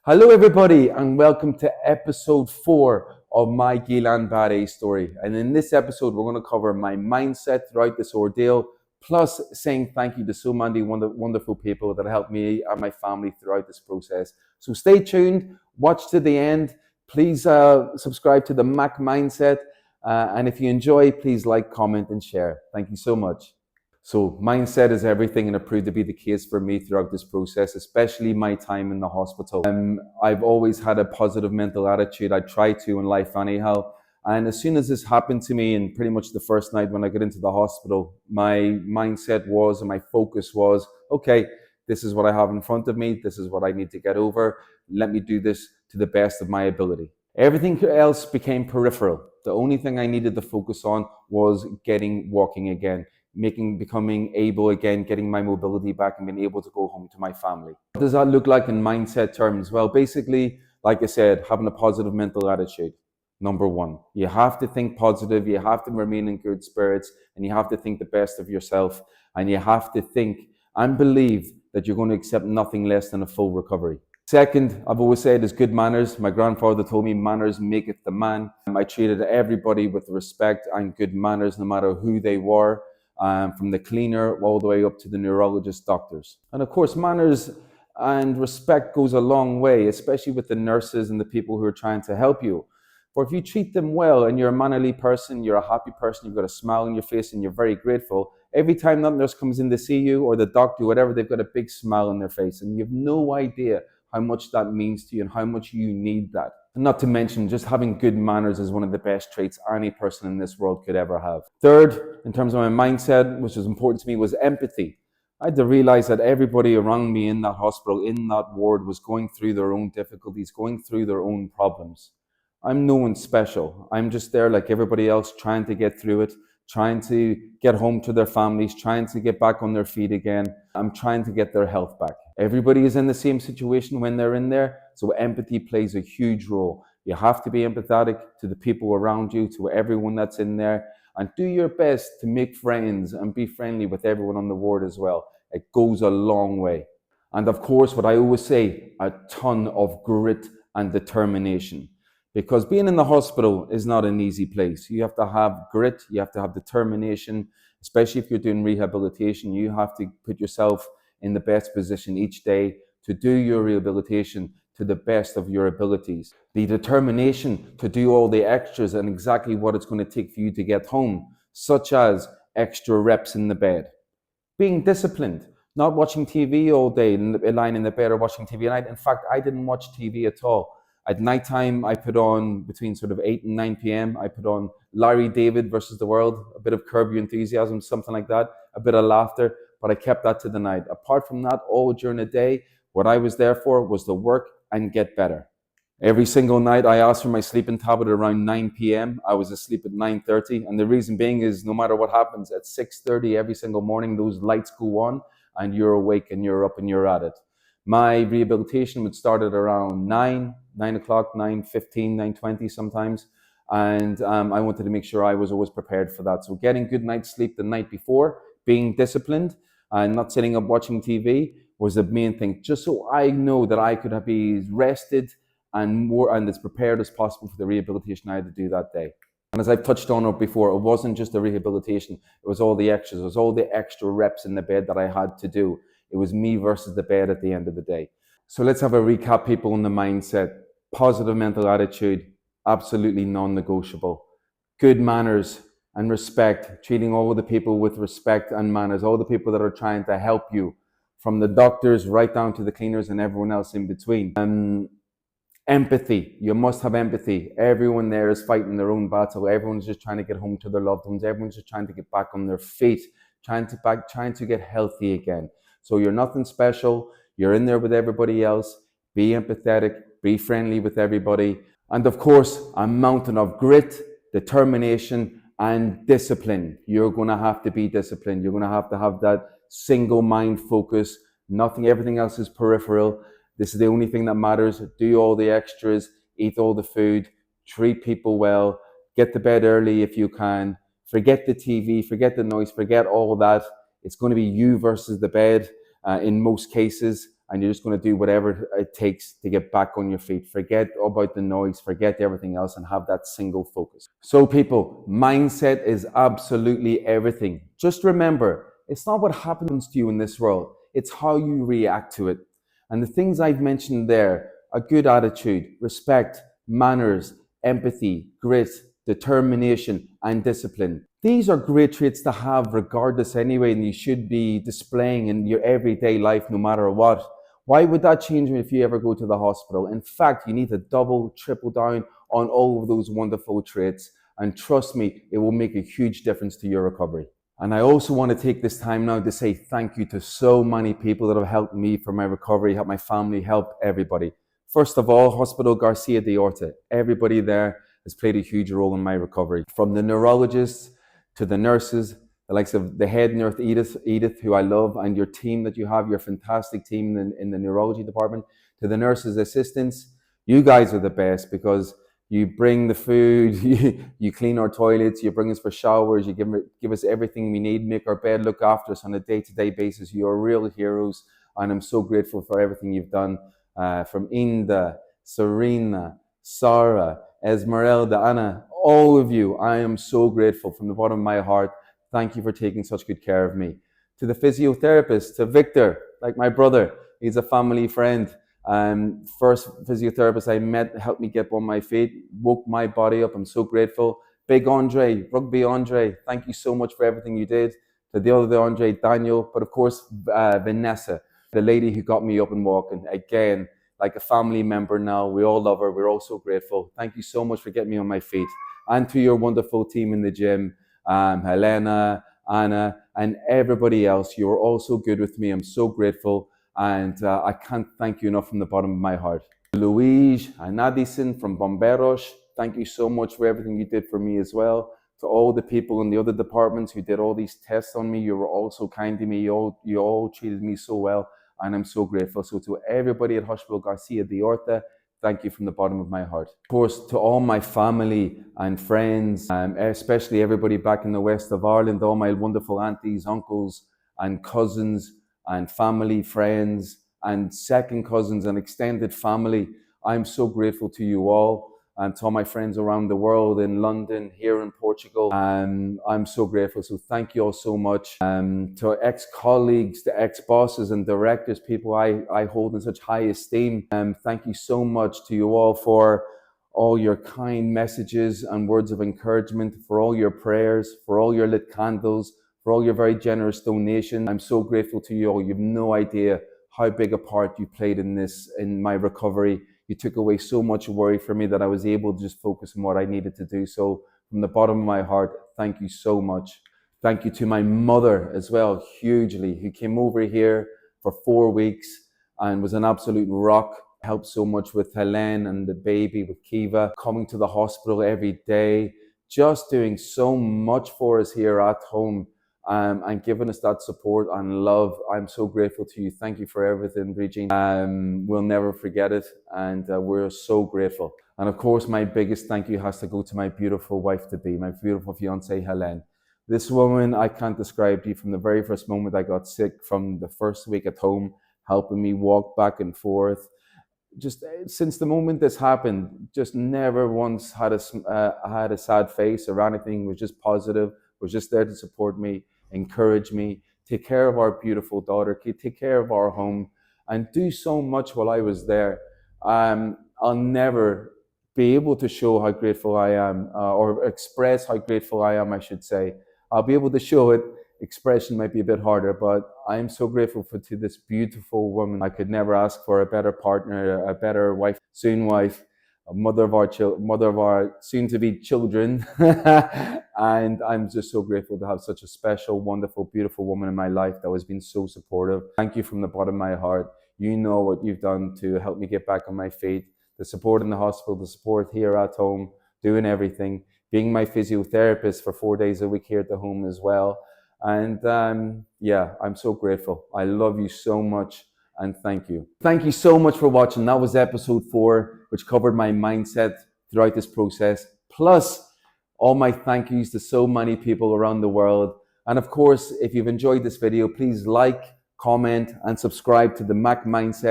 Hello, everybody, and welcome to episode 4 of my Guillain-Barré story. And in this episode, we're going to cover my mindset throughout this ordeal, plus saying thank you to so many wonderful people that helped me and my family throughout this process. So stay tuned, watch to the end. Please subscribe to the Mac Mindset. And if you enjoy, please like, comment, and share. Thank you so much. So mindset is everything, and it proved to be the case for me throughout this process, especially my time in the hospital. I've always had a positive mental attitude. I try to in life anyhow. And as soon as this happened to me, and pretty much the first night when I got into the hospital, my mindset was and my focus was, okay, this is what I have in front of me. This is what I need to get over. Let me do this to the best of my ability. Everything else became peripheral. The only thing I needed to focus on was walking again, becoming able again, getting my mobility back and being able to go home to my family. What does that look like in mindset terms? Well, basically, like I said, having a positive mental attitude. Number one, you have to think positive, you have to remain in good spirits, and you have to think the best of yourself, and you have to think and believe that you're going to accept nothing less than a full recovery. Second, I've always said is good manners. My grandfather told me manners maketh the man. I treated everybody with respect and good manners, no matter who they were, from the cleaner all the way up to the neurologist doctors. And of course, manners and respect goes a long way, especially with the nurses and the people who are trying to help you. For if you treat them well and you're a mannerly person, you're a happy person, you've got a smile on your face and you're very grateful, every time that nurse comes in to see you or the doctor, whatever, they've got a big smile on their face and you have no idea how much that means to you and how much you need that. And not to mention, just having good manners is one of the best traits any person in this world could ever have. Third, in terms of my mindset, which was important to me, was empathy. I had to realize that everybody around me in that hospital, in that ward, was going through their own difficulties, going through their own problems. I'm no one special. I'm just there like everybody else, trying to get through it, trying to get home to their families, trying to get back on their feet again. I'm trying to get their health back. Everybody is in the same situation when they're in there, so empathy plays a huge role. You have to be empathetic to the people around you, to everyone that's in there, and do your best to make friends and be friendly with everyone on the ward as well. It goes a long way. And of course, what I always say, a ton of grit and determination. Because being in the hospital is not an easy place. You have to have grit, you have to have determination, especially if you're doing rehabilitation. You have to put yourself in the best position each day to do your rehabilitation to the best of your abilities. The determination to do all the extras and exactly what it's going to take for you to get home, such as extra reps in the bed. Being disciplined, not watching TV all day, lying in the bed or watching TV at night. In fact, I didn't watch TV at all. At nighttime, I put on between sort of 8 and 9 p.m. I put on Larry David versus the World, a bit of Curb Your Enthusiasm, something like that, a bit of laughter, but I kept that to the night. Apart from that, all during the day, what I was there for was to work and get better. Every single night, I asked for my sleeping tablet around 9 p.m. I was asleep at 9:30, and the reason being is no matter what happens, at 6:30 every single morning, those lights go on, and you're awake and you're up and you're at it. My rehabilitation would start at around 9 o'clock, 9:15, 9:20 sometimes. And I wanted to make sure I was always prepared for that. So getting good night's sleep the night before, being disciplined and not sitting up watching TV was the main thing, just so I know that I could be rested and as prepared as possible for the rehabilitation I had to do that day. And as I've touched on it before, it wasn't just the rehabilitation, it was all the extras, it was all the extra reps in the bed that I had to do. It was me versus the bed at the end of the day. So let's have a recap, people, on the mindset. Positive mental attitude, absolutely non-negotiable. Good manners and respect, treating all the people with respect and manners, all the people that are trying to help you, from the doctors right down to the cleaners and everyone else in between. Empathy, you must have empathy. Everyone there is fighting their own battle. Everyone's just trying to get home to their loved ones. Everyone's just trying to get back on their feet, trying to get healthy again. So you're nothing special. You're in there with everybody else. Be empathetic, be friendly with everybody. And of course, a mountain of grit, determination, and discipline. You're going to have to be disciplined. You're going to have that single mind focus. Nothing, everything else is peripheral. This is the only thing that matters. Do all the extras, eat all the food, treat people well, get to bed early if you can. Forget the TV, forget the noise, forget all that. It's going to be you versus the bed in most cases. and you're just going to do whatever it takes to get back on your feet. Forget about the noise, forget everything else, and have that single focus. So people, mindset is absolutely everything. Just remember, it's not what happens to you in this world, it's how you react to it. And the things I've mentioned there, a good attitude, respect, manners, empathy, grit, determination, and discipline. These are great traits to have regardless anyway, and you should be displaying in your everyday life no matter what. Why would that change if you ever go to the hospital? In fact, you need to double, triple down on all of those wonderful traits. And trust me, it will make a huge difference to your recovery. And I also want to take this time now to say thank you to so many people that have helped me for my recovery, helped my family, helped everybody. First of all, Hospital Garcia de Orta. Everybody there has played a huge role in my recovery. From the neurologists to the nurses, the likes of the head nurse Edith, who I love, and your team that you have, your fantastic team in the neurology department, to the nurses' assistants. You guys are the best because you bring the food, you clean our toilets, you bring us for showers, you give us everything we need, make our bed, look after us on a day-to-day basis. You are real heroes, and I'm so grateful for everything you've done. From Inda, Serena, Sarah, Esmeralda, Anna, all of you, I am so grateful from the bottom of my heart. Thank you for taking such good care of me. To the physiotherapist, to Victor, like my brother, he's a family friend. First physiotherapist I met helped me get on my feet, woke my body up. I'm so grateful. Big Andre, Rugby Andre, thank you so much for everything you did. To the other Andre, Daniel, but of course, Vanessa, the lady who got me up and walking. Again, like a family member now. We all love her. We're all so grateful. Thank you so much for getting me on my feet. And to your wonderful team in the gym, Helena, Anna, and everybody else. You were all so good with me. I'm so grateful. And I can't thank you enough from the bottom of my heart. Luis and Addison from Bomberos, thank you so much for everything you did for me as well. To all the people in the other departments who did all these tests on me, you were all so kind to me. You all treated me so well, and I'm so grateful. So to everybody at Hospital Garcia de Orta, thank you from the bottom of my heart. Of course, to all my family and friends, especially everybody back in the west of Ireland, all my wonderful aunties, uncles, and cousins, and family, friends, and second cousins and extended family. I'm so grateful to you all, and to all my friends around the world, in London, here in Portugal. I'm so grateful. So thank you all so much. To our ex-colleagues, to ex-bosses and directors, people I hold in such high esteem. Thank you so much to you all for all your kind messages and words of encouragement, for all your prayers, for all your lit candles, for all your very generous donations. I'm so grateful to you all. You have no idea how big a part you played in my recovery. You took away so much worry from me that I was able to just focus on what I needed to do. So from the bottom of my heart, thank you so much. Thank you to my mother as well, hugely, who came over here for 4 weeks and was an absolute rock. Helped so much with Helen and the baby, with Kiva, coming to the hospital every day, just doing so much for us here at home. And giving us that support and love. I'm so grateful to you. Thank you for everything, Brigitte. We'll never forget it, and we're so grateful. And of course, my biggest thank you has to go to my beautiful wife-to-be, my beautiful fiancée, Helen. This woman, I can't describe to you. From the very first moment I got sick, from the first week at home, helping me walk back and forth, just since the moment this happened, just never once had a sad face or anything. Was just positive, was just there to support me, encourage me, take care of our beautiful daughter, take care of our home, and do so much while I was there. I'll never be able to show how grateful I am, or express how grateful I am, I should say. I'll be able to show it. Expression might be a bit harder, but I'm so grateful to this beautiful woman. I could never ask for a better partner, a better wife, soon wife, a mother of our soon-to-be children. And I'm just so grateful to have such a special, wonderful, beautiful woman in my life that has been so supportive. Thank you from the bottom of my heart. You know what you've done to help me get back on my feet. The support in the hospital, the support here at home, doing everything, being my physiotherapist for 4 days a week here at the home as well. And yeah, I'm so grateful. I love you so much, and thank you. Thank you so much for watching. That was episode 4, which covered my mindset throughout this process, plus all my thank yous to so many people around the world. And of course, if you've enjoyed this video, please like, comment, and subscribe to the Mac Mindset